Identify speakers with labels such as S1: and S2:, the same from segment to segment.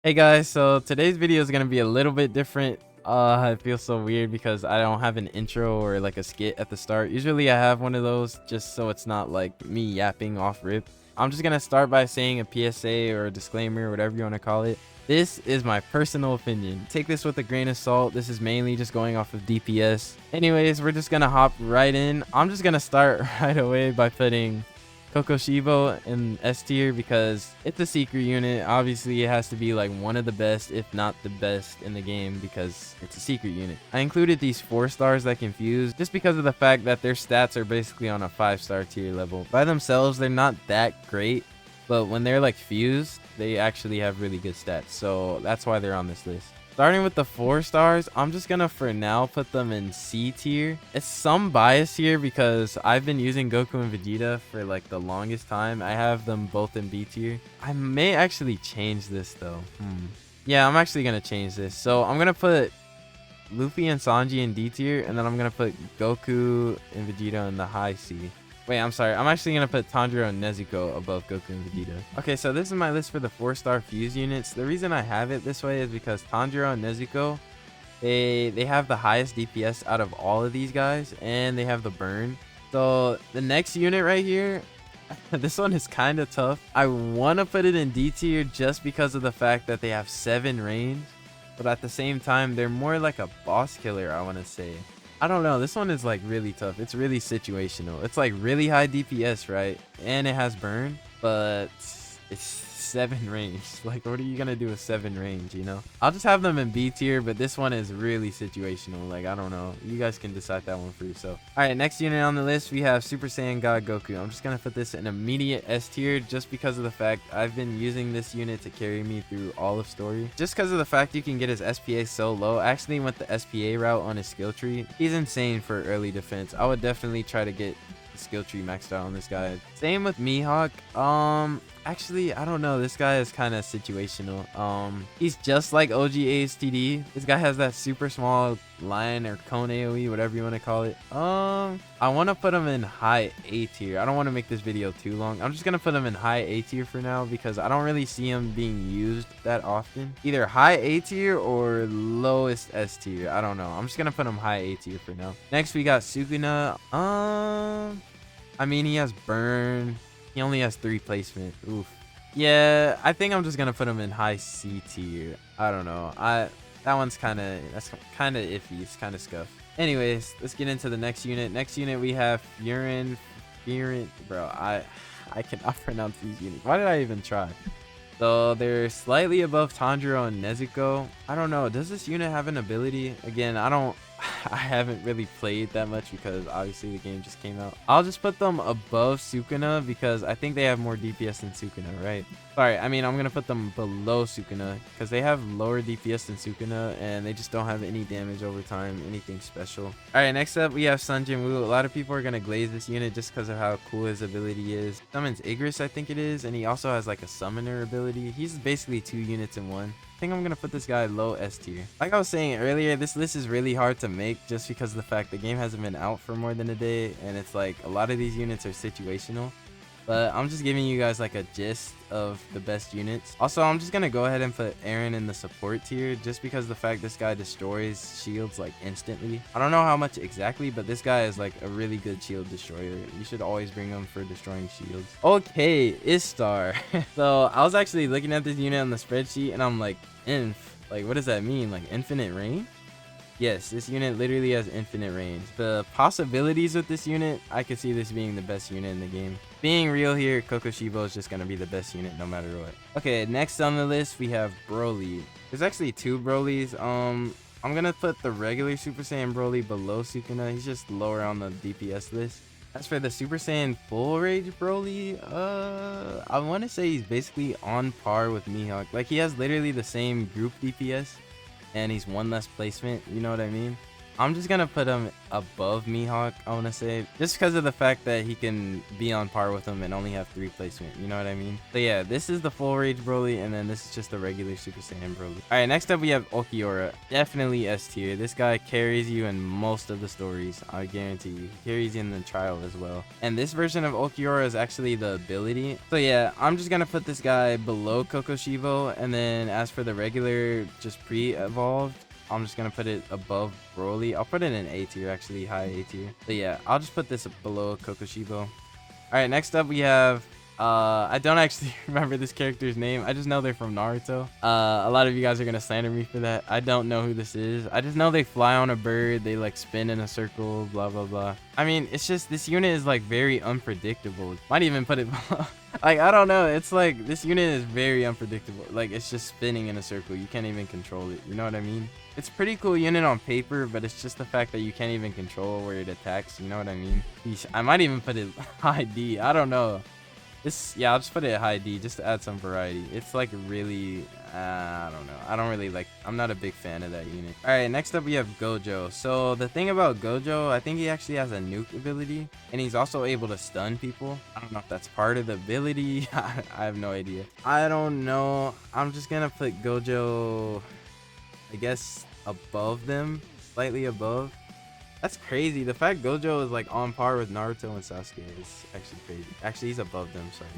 S1: Hey guys, so today's video is gonna be a little bit different. It feels so weird because I don't have an intro or like a skit at the start. Usually I have one of those just so it's not like me yapping off rip. I'm just gonna start by saying a PSA or a disclaimer, whatever you want to call it. This is my personal opinion. Take this with a grain of salt. This is mainly just going off of DPS. Anyways, we're just gonna hop right in. I'm just gonna start right away by putting Kokoshibo in S tier because it's a secret unit. Obviously, it has to be like one of the best, if not the best in the game because it's a secret unit. I included these 4 stars that can fuse just because of the fact that their stats are basically on a 5-star tier level. By themselves, they're not that great, but when they're like fused, they actually have really good stats. So that's why they're on this list. Starting with the 4 stars, I'm just gonna for now put them in C tier. It's some bias here because I've been using Goku and Vegeta for like the longest time. I have them both in B tier. I may actually change this though. Yeah, I'm actually gonna change this. So I'm gonna put Luffy and Sanji in D tier, and then I'm gonna put Goku and Vegeta in the high C. Wait, I'm sorry. I'm actually going to put Tanjiro and Nezuko above Goku and Vegeta. Okay, so this is my list for the 4-star fuse units. The reason I have it this way is because Tanjiro and Nezuko, they have the highest DPS out of all of these guys, and they have the burn. So the next unit right here, this one is kind of tough. I want to put it in D tier just because of the fact that they have 7 range, but at the same time, they're more like a boss killer, I want to say. I don't know. This one is like really tough. It's really situational. It's like really high DPS, right? And it has burn, but it's 7 range. Like, what are you gonna do with 7 range, you know? I'll just have them in B tier, but this one is really situational. Like, I don't know. You guys can decide that one for yourself. All right, next unit on the list, we have Super Saiyan God Goku. I'm just gonna put this in immediate S tier just because of the fact I've been using this unit to carry me through all of story. Just because of the fact you can get his SPA so low. I actually went the SPA route on his skill tree. He's insane for early defense. I would definitely try to get skill tree maxed out on this guy. Same with Mihawk. Actually, I don't know. This guy is kind of situational. He's just like OG ASTD. This guy has that super small line or cone AoE, whatever you want to call it. I want to put him in high A tier. I don't want to make this video too long. I'm just gonna put him in high A tier for now because I don't really see him being used that often. Either high A tier or lowest S tier. I don't know. I'm just gonna put him high A tier for now. Next, we got Sukuna. I mean, he has burn. He only has 3 placement. Oof. Yeah, I think I'm just gonna put him in high C tier. I don't know. That one's kind of iffy. It's kind of scuffed. Anyways, let's get into the next unit. Next unit we have Furin. Bro, I cannot pronounce these units. Why did I even try? So they're slightly above Tanjiro and Nezuko. I don't know. Does this unit have an ability? Again, I haven't really played that much because obviously the game just came out. I'll just put them above Sukuna because I think they have more DPS than Sukuna, right? Sorry, I mean, I'm going to put them below Sukuna because they have lower DPS than Sukuna and they just don't have any damage over time, anything special. All right, next up, we have Sun Jin Woo. A lot of people are going to glaze this unit just because of how cool his ability is. Summons Igris, I think it is, and he also has like a summoner ability. He's basically 2 units in one. I think I'm gonna put this guy low S tier. Like I was saying earlier, this list is really hard to make just because of the fact the game hasn't been out for more than a day, and it's like a lot of these units are situational. But I'm just giving you guys like a gist of the best units. Also, I'm just gonna go ahead and put Eren in the support tier just because of the fact this guy destroys shields like instantly. I don't know how much exactly, but this guy is like a really good shield destroyer. You should always bring him for destroying shields. Okay, Istar. So I was actually looking at this unit on the spreadsheet and I'm like, like what does that mean? Like infinite range? Yes, this unit literally has infinite range. The possibilities with this unit, I could see this being the best unit in the game. Being real here, Kokoshibo is just going to be the best unit no matter what. Okay, next on the list, we have Broly. There's actually 2 Brolys. I'm going to put the regular Super Saiyan Broly below Sukuna. He's just lower on the DPS list. As for the Super Saiyan Full Rage Broly, I want to say he's basically on par with Mihawk. Like, he has literally the same group DPS. And he's 1 less placement, you know what I mean? I'm just gonna put him above Mihawk, I wanna say, just because of the fact that he can be on par with him and only have 3 placement, you know what I mean? So yeah, this is the full rage Broly, and then this is just the regular Super Saiyan Broly. Alright, next up we have Ulquiorra. Definitely S tier. This guy carries you in most of the stories, I guarantee you. He carries you in the trial as well. And this version of Ulquiorra is actually the ability. So yeah, I'm just gonna put this guy below Kokoshibo, and then as for the regular, just pre-evolved, I'm just gonna put it above Broly. I'll put it in A tier, actually, high A tier. But yeah, I'll just put this below Kokoshibo. All right, next up we have I don't actually remember this character's name. I just know they're from Naruto. A lot of you guys are gonna slander me for that. I don't know who this is. I just know they fly on a bird, they like spin in a circle, blah blah blah. I mean, it's just this unit is like very unpredictable. Might even put it below. Like, I don't know, it's like this unit is very unpredictable. Like, it's just spinning in a circle, you can't even control it, you know what I mean? It's a pretty cool unit on paper, but it's just the fact that you can't even control where it attacks, you know what I mean? I might even put it high D, I don't know. Yeah, I'll just put it at high D just to add some variety. It's like really, I don't know. I don't really like, I'm not a big fan of that unit. All right, next up we have Gojo. So the thing about Gojo, I think he actually has a nuke ability, and he's also able to stun people. I don't know if that's part of the ability. I have no idea. I don't know. I'm just gonna put Gojo, I guess, above them, slightly above. That's crazy. The fact Gojo is like on par with Naruto and Sasuke is actually crazy. Actually, he's above them, sorry.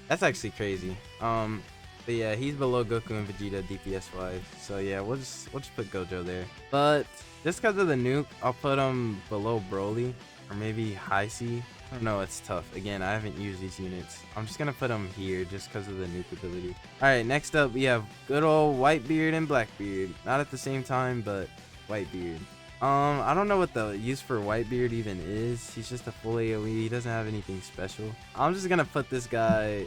S1: That's actually crazy. But yeah, he's below Goku and Vegeta DPS wise. So yeah, we'll just put Gojo there. But just because of the nuke, I'll put him below Broly, or maybe high C. I don't know, it's tough. Again, I haven't used these units. I'm just gonna put them here just because of the nuke ability. Alright, next up we have good old Whitebeard and Blackbeard. Not at the same time, but Whitebeard. I don't know what the use for Whitebeard even is. He's just a full AoE. He doesn't have anything special. I'm just gonna put this guy,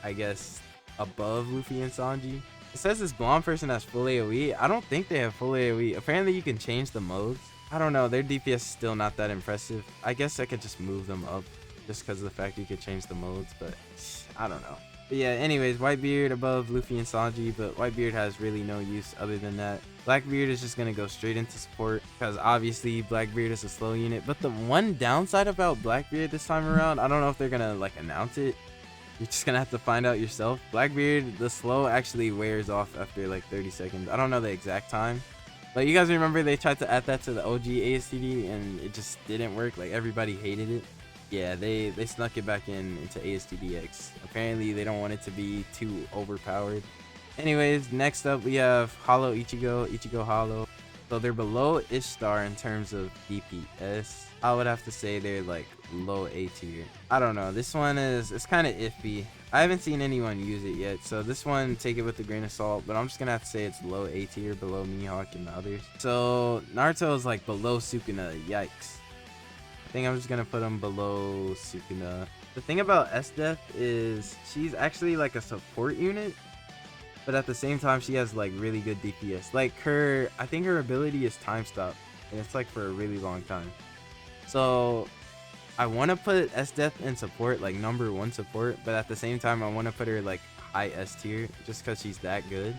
S1: I guess, above Luffy and Sanji. It says this blonde person has full AoE. I don't think they have full AoE. Apparently you can change the modes. I don't know. Their DPS is still not that impressive. I guess I could just move them up just because of the fact you could change the modes, but I don't know. But yeah, anyways, Whitebeard above Luffy and Sanji, but Whitebeard has really no use other than that. Blackbeard is just going to go straight into support because obviously Blackbeard is a slow unit. But the one downside about Blackbeard this time around, I don't know if they're going to like announce it. You're just going to have to find out yourself. Blackbeard, the slow actually wears off after like 30 seconds. I don't know the exact time. But you guys remember they tried to add that to the OG ASTD and it just didn't work. Like everybody hated it. Yeah, they snuck it back into ASTDX. Apparently they don't want it to be too overpowered. Anyways, next up we have Hollow Ichigo Hollow. So they're below Ishtar in terms of DPS. I would have to say they're like low A tier. I don't know. This one it's kind of iffy. I haven't seen anyone use it yet, so this one take it with a grain of salt. But I'm just gonna have to say it's low A tier, below Mihawk and the others. So Naruto is like below Sukuna. Yikes. I think I'm just gonna put him below Sukuna. The thing about SDF is she's actually like a support unit, but at the same time she has like really good DPS. Like I think her ability is time stop, and it's like for a really long time. So I want to put SDF in support, like number 1 support, but at the same time I want to put her like high S tier just because she's that good.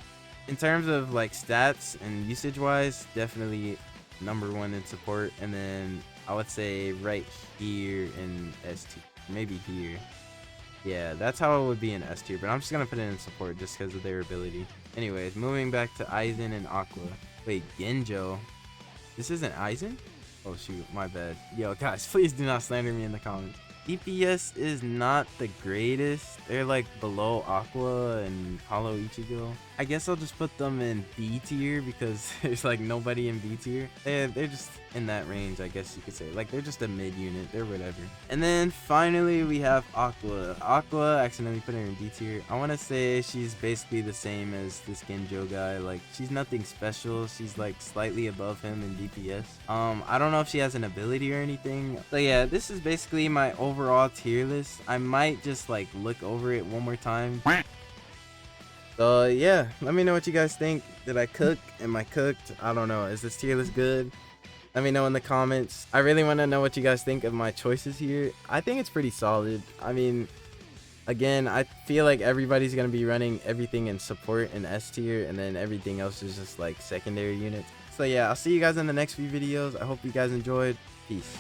S1: In terms of like stats and usage wise, definitely number 1 in support, and then I would say right here in S tier, maybe here. Yeah, that's how it would be in S tier, but I'm just gonna put it in support just because of their ability. Anyways, moving back to Aizen and Aqua. Wait, Genjo? This isn't Aizen? Oh shoot, my bad. Yo guys, please do not slander me in the comments. DPS is not the greatest. They're like below Aqua and Hollow Ichigo. I guess I'll just put them in B tier because there's like nobody in B tier. They're just in that range, I guess you could say. Like they're just a mid unit, they're whatever. And then finally we have Aqua. Aqua, accidentally put her in D tier. I want to say she's basically the same as this Genjo guy. Like she's nothing special. She's like slightly above him in DPS. I don't know if she has an ability or anything. So yeah, this is basically my overall tier list. I might just like look over it one more time. So yeah, let me know what you guys think. Did I cook? Am I cooked? I don't know. Is this tier list good? Let me know in the comments. I really want to know what you guys think of my choices here. I think it's pretty solid. I mean, again, I feel like everybody's going to be running everything in support in S tier, and then everything else is just like secondary units. So yeah, I'll see you guys in the next few videos. I hope you guys enjoyed. Peace.